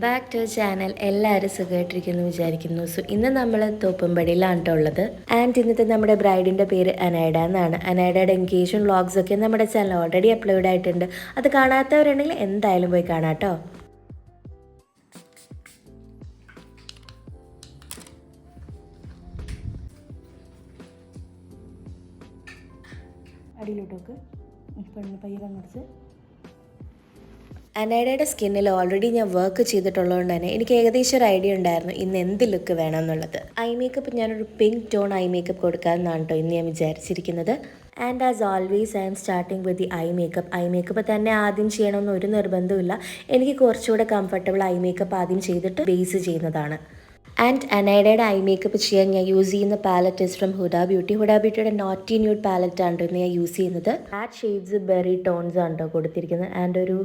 Back to channel. എല്ലാവരും സുഖമായിട്ടിരിക്കുന്നു വിചാരിക്കുന്നു. സോ ഇന്ന് നമ്മൾ തോപ്പുംപടിയിലാണ് ഉള്ളത്. ആൻഡ് ഇന്നത്തെ നമ്മുടെ ബ്രൈഡിൻ്റെ പേര് അനൈഡ എന്നാണ്. അനൈഡയുടെ എൻഗേജ്മെൻറ്റ് വ്ളോഗ്സ് ഒക്കെ നമ്മുടെ ചാനൽ ഓൾറെഡി അപ്ലോഡ് ആയിട്ടുണ്ട്. അത് കാണാത്തവരുണ്ടെങ്കിൽ എന്തായാലും പോയി കാണാം കേട്ടോ. അടിയിലോട്ടൊക്കെ പയ്യെ കണ്ണടിച്ച്. അനൈഡയുടെ സ്കിന്നിൽ ഓൾറെഡി ഞാൻ വർക്ക് ചെയ്തിട്ടുള്ളതുകൊണ്ട് തന്നെ എനിക്ക് ഏകദേശം ഒരു ഐഡിയ ഉണ്ടായിരുന്നു ഇന്ന് എന്ത് ലുക്ക് വേണം എന്നുള്ളത്. ഐ മേക്കപ്പ് ഞാനൊരു പിങ്ക് ടോൺ ഐ മേക്കപ്പ് കൊടുക്കാമെന്നാണ് കേട്ടോ ഇന്ന് ഞാൻ വിചാരിച്ചിരിക്കുന്നത്. And as always I'm starting with the eye makeup. Eye makeup തന്നെ ആദ്യം ചെയ്യണമെന്ന് ഒരു നിർബന്ധമില്ല. എനിക്ക് കുറച്ചുകൂടെ കംഫർട്ടബിൾ ഐ മേക്കപ്പ് ആദ്യം ചെയ്തിട്ട് ബേസ് ചെയ്യുന്നതാണ്. ആൻഡ് അനൈഡയുടെ ഐ മേക്കപ്പ് ചെയ്യാൻ ഞാൻ യൂസ് ചെയ്യുന്ന palette is from Huda Beauty. Huda ബ്യൂട്ടിയുടെ നോട്ടി ന്യൂഡ് പാലറ്റ് ആണ് ഇന്ന് ഞാൻ യൂസ് ചെയ്യുന്നത്. മാറ്റ് ഷെയ്ഡ്സ് ബെറി ടോൺസ് ആണ് കേട്ടോ കൊടുത്തിരിക്കുന്നത്. ആൻഡ് ഒരു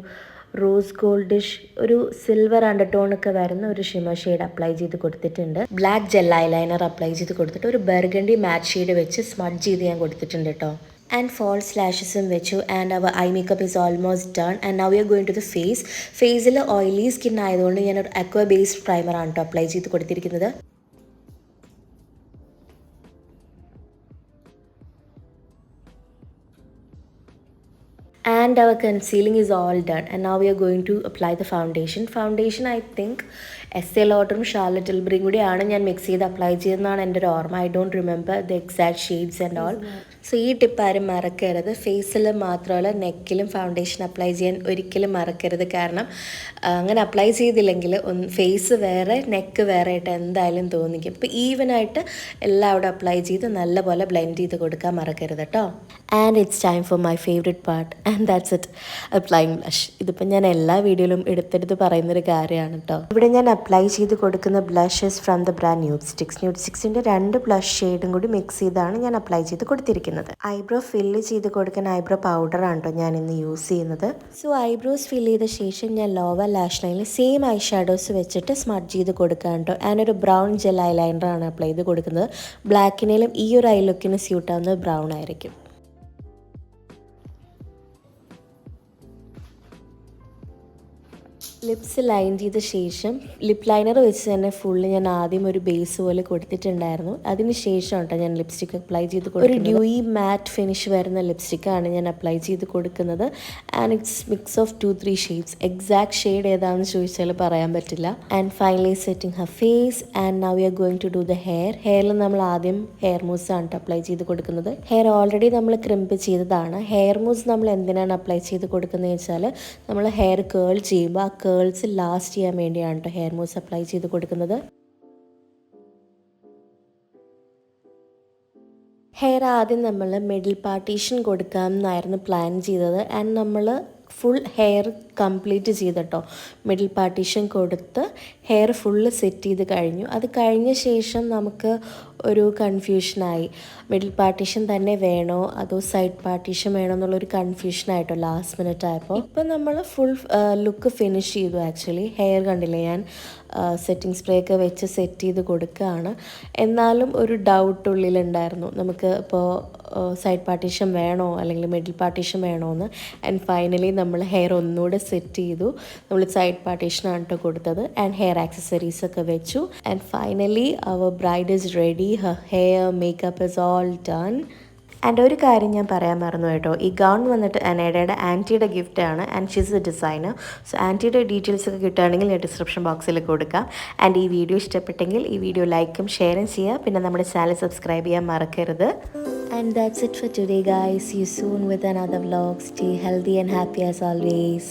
റോസ് ഗോൾഡിഷ് ഒരു സിൽവർ അണ്ടർടോണൊക്കെ വരുന്ന ഒരു ഷിമർ ഷെയ്ഡ് അപ്ലൈ ചെയ്ത് കൊടുത്തിട്ടുണ്ട്. ബ്ലാക്ക് ജെൽ ഐലൈനർ അപ്ലൈ ചെയ്ത് കൊടുത്തിട്ട് ഒരു ബർഗണ്ടി മാറ്റ് ഷെയ്ഡ് വെച്ച് സ്മഡ് ചെയ്ത് ഞാൻ കൊടുത്തിട്ടുണ്ട് കേട്ടോ. ആൻഡ് ഫോൾസ് ലാഷസും വെച്ചു. And our eye makeup is almost done. And now we are going to the face. ഫേസിൽ ഓയിലി സ്കിൻ ആയതുകൊണ്ട് ഞാനൊരു അക്വ ബേസ്ഡ് പ്രൈമറാണ് കേട്ടോ അപ്ലൈ ചെയ്ത് കൊടുത്തിരിക്കുന്നത്. And our concealing is all done, and now we are going to apply the foundation. Foundation I think Estee Lauderും Charlotte Tilburyയും കൂടിയാണ് ഞാൻ mix ചെയ്ത് apply ചെയ്തെന്നാണ് എൻ്റെ ഒരു ഓർമ്മ. I don't remember the exact shades and all. So ഈ tip ആരും മറക്കരുത്. ഫേസിൽ മാത്രമല്ല നെക്കിലും ഫൗണ്ടേഷൻ അപ്ലൈ ചെയ്യാൻ ഒരിക്കലും മറക്കരുത്. കാരണം അങ്ങനെ അപ്ലൈ ചെയ്തില്ലെങ്കിൽ ഫേസ് വേറെ നെക്ക് വേറെ ആയിട്ട് എന്തായാലും തോന്നിക്കും. ഇപ്പോൾ ഈവനായിട്ട് എല്ലാം അവിടെ അപ്ലൈ ചെയ്ത് നല്ലപോലെ ബ്ലെൻഡ് ചെയ്ത് കൊടുക്കാൻ മറക്കരുത് കേട്ടോ. And it's time for my favourite part, and that's it, applying blush. ഇതിപ്പോൾ ഞാൻ എല്ലാ വീഡിയോയിലും എടുത്തെടുത്ത് പറയുന്നൊരു കാര്യമാണ് കേട്ടോ. ഇവിടെ ഞാൻ അപ്ലൈ ചെയ്ത് കൊടുക്കുന്ന blushes from the brand Nude Sticks. Nude സ്റ്റിക്സിൻ്റെ 2 ബ്ലഷ് ഷെയ്ഡും കൂടി മിക്സ് ചെയ്താണ് ഞാൻ അപ്ലൈ ചെയ്ത് കൊടുത്തിരിക്കുന്നത്. ഐബ്രോ ഫില്ല് ചെയ്ത് കൊടുക്കാൻ ഐബ്രോ പൗഡറാണ് കേട്ടോ ഞാൻ ഇന്ന് യൂസ് ചെയ്യുന്നത്. സോ ഐബ്രോസ് ഫില്ല് ചെയ്ത ശേഷം ഞാൻ ലോവർ ലാഷ് ലൈനിൽ സെയിം ഐ ഷാഡോസ് വെച്ചിട്ട് സ്മഡ് ചെയ്ത് കൊടുക്കാൻ കേട്ടോ. ആൻഡ് ഒരു ബ്രൗൺ ജെൽ ഐലൈനറാണ് അപ്ലൈ ചെയ്ത് കൊടുക്കുന്നത്. ബ്ലാക്കിനേലും ഈ ഒരു ഐ ലുക്കിന് സ്യൂട്ടാവുന്നത് ബ്രൗൺ ആയിരിക്കും. ലിപ്സ് ലൈൻ ചെയ്ത ശേഷം ലിപ്പ് ലൈനർ വെച്ച് തന്നെ ഫുള്ള് ഞാൻ ആദ്യം ഒരു ബേസ് പോലെ കൊടുത്തിട്ടുണ്ടായിരുന്നു. അതിന് ശേഷം കേട്ടോ ഞാൻ ലിപ്സ്റ്റിക്ക് അപ്ലൈ ചെയ്ത് കൊടുക്കുന്നത്. ഒരു ഡ്യൂയി മാറ്റ് ഫിനിഷ് വരുന്ന ലിപ്സ്റ്റിക്കാണ് ഞാൻ അപ്ലൈ ചെയ്ത് കൊടുക്കുന്നത്. And it's mix of 2-3 shades. Exact shade ഏതാണെന്ന് ചോദിച്ചാൽ പറയാൻ പറ്റില്ല. And finally setting her face. And now we are going to do the hair. ഹെയറിൽ നമ്മൾ ആദ്യം ഹെയർ മൂസ് ആണ് അപ്ലൈ ചെയ്ത് കൊടുക്കുന്നത്. ഹെയർ ഓൾറെഡി നമ്മൾ ക്രിംപ് ചെയ്തതാണ്. ഹെയർ മൂസ് നമ്മൾ എന്തിനാണ് അപ്ലൈ ചെയ്ത് കൊടുക്കുന്നത് വെച്ചാൽ നമ്മൾ ഹെയർ കേൾ ചെയ്യുമ്പോൾ ആ കേൾസ് ലാസ്റ്റ് ചെയ്യാൻ വേണ്ടിയാണ് കേട്ടോ ഹെയർ മൂസ് അപ്ലൈ ചെയ്ത് കൊടുക്കുന്നത്. ഹെയർ ആദ്യം നമ്മൾ മിഡിൽ പാർട്ടീഷൻ കൊടുക്കാം എന്നായിരുന്നു പ്ലാൻ ചെയ്തത്. ആൻഡ് നമ്മൾ ഫുൾ ഹെയർ കംപ്ലീറ്റ് ചെയ്തിട്ടോ മിഡിൽ പാർട്ടീഷൻ കൊടുത്ത് ഹെയർ ഫുള്ള് സെറ്റ് ചെയ്ത് കഴിഞ്ഞു. അത് കഴിഞ്ഞ ശേഷം നമുക്ക് ഒരു കൺഫ്യൂഷനായി, മിഡിൽ പാർട്ടീഷൻ തന്നെ വേണോ അതോ സൈഡ് പാർട്ടീഷൻ വേണോ എന്നുള്ളൊരു കൺഫ്യൂഷനായിട്ടോ ലാസ്റ്റ് മിനിറ്റ് ആയപ്പോൾ. ഇപ്പം നമ്മൾ ഫുൾ ലുക്ക് ഫിനിഷ് ചെയ്തു. ആക്ച്വലി ഹെയർ കണ്ടില്ലേ, ഞാൻ സെറ്റിംഗ് സ്പ്രേ ഒക്കെ വെച്ച് സെറ്റ് ചെയ്ത് കൊടുക്കുകയാണ്. എന്നാലും ഒരു ഡൗട്ട് ഉള്ളിലുണ്ടായിരുന്നു, നമുക്ക് ഇപ്പോൾ സൈഡ് പാർട്ടീഷൻ വേണോ അല്ലെങ്കിൽ മിഡിൽ പാർട്ടീഷൻ വേണോ എന്ന്. ആൻഡ് ഫൈനലി നമ്മൾ ഹെയർ ഒന്നുകൂടെ സെറ്റ് ചെയ്തു. നമ്മൾ സൈഡ് പാർട്ടീഷനാണ് കേട്ടോ കൊടുത്തത്. ആൻഡ് ഹെയർ ആക്സസറീസ് ഒക്കെ വെച്ചു. And finally our bride is ready. Her hair makeup is all done. And ഒരു കാര്യം ഞാൻ പറയാൻ മറന്നു കേട്ടോ, ഈ ഗൗൺ വന്നിട്ട് അനൈഡയുടെ ആൻറ്റിയുടെ ഗിഫ്റ്റാണ്. And she's a designer. So ആൻറ്റിയുടെ ഡീറ്റെയിൽസ് ഒക്കെ കിട്ടുകയാണെങ്കിൽ ഞാൻ ഡിസ്ക്രിപ്ഷൻ ബോക്സിൽ കൊടുക്കാം. ആൻഡ് ഈ വീഡിയോ ഇഷ്ടപ്പെട്ടെങ്കിൽ ഈ വീഡിയോ ലൈക്കും ഷെയറും ചെയ്യുക. പിന്നെ നമ്മുടെ ചാനൽ സബ്സ്ക്രൈബ് ചെയ്യാൻ മറക്കരുത്. And that's it for today guys. See you soon with another vlog. Stay healthy and happy as always.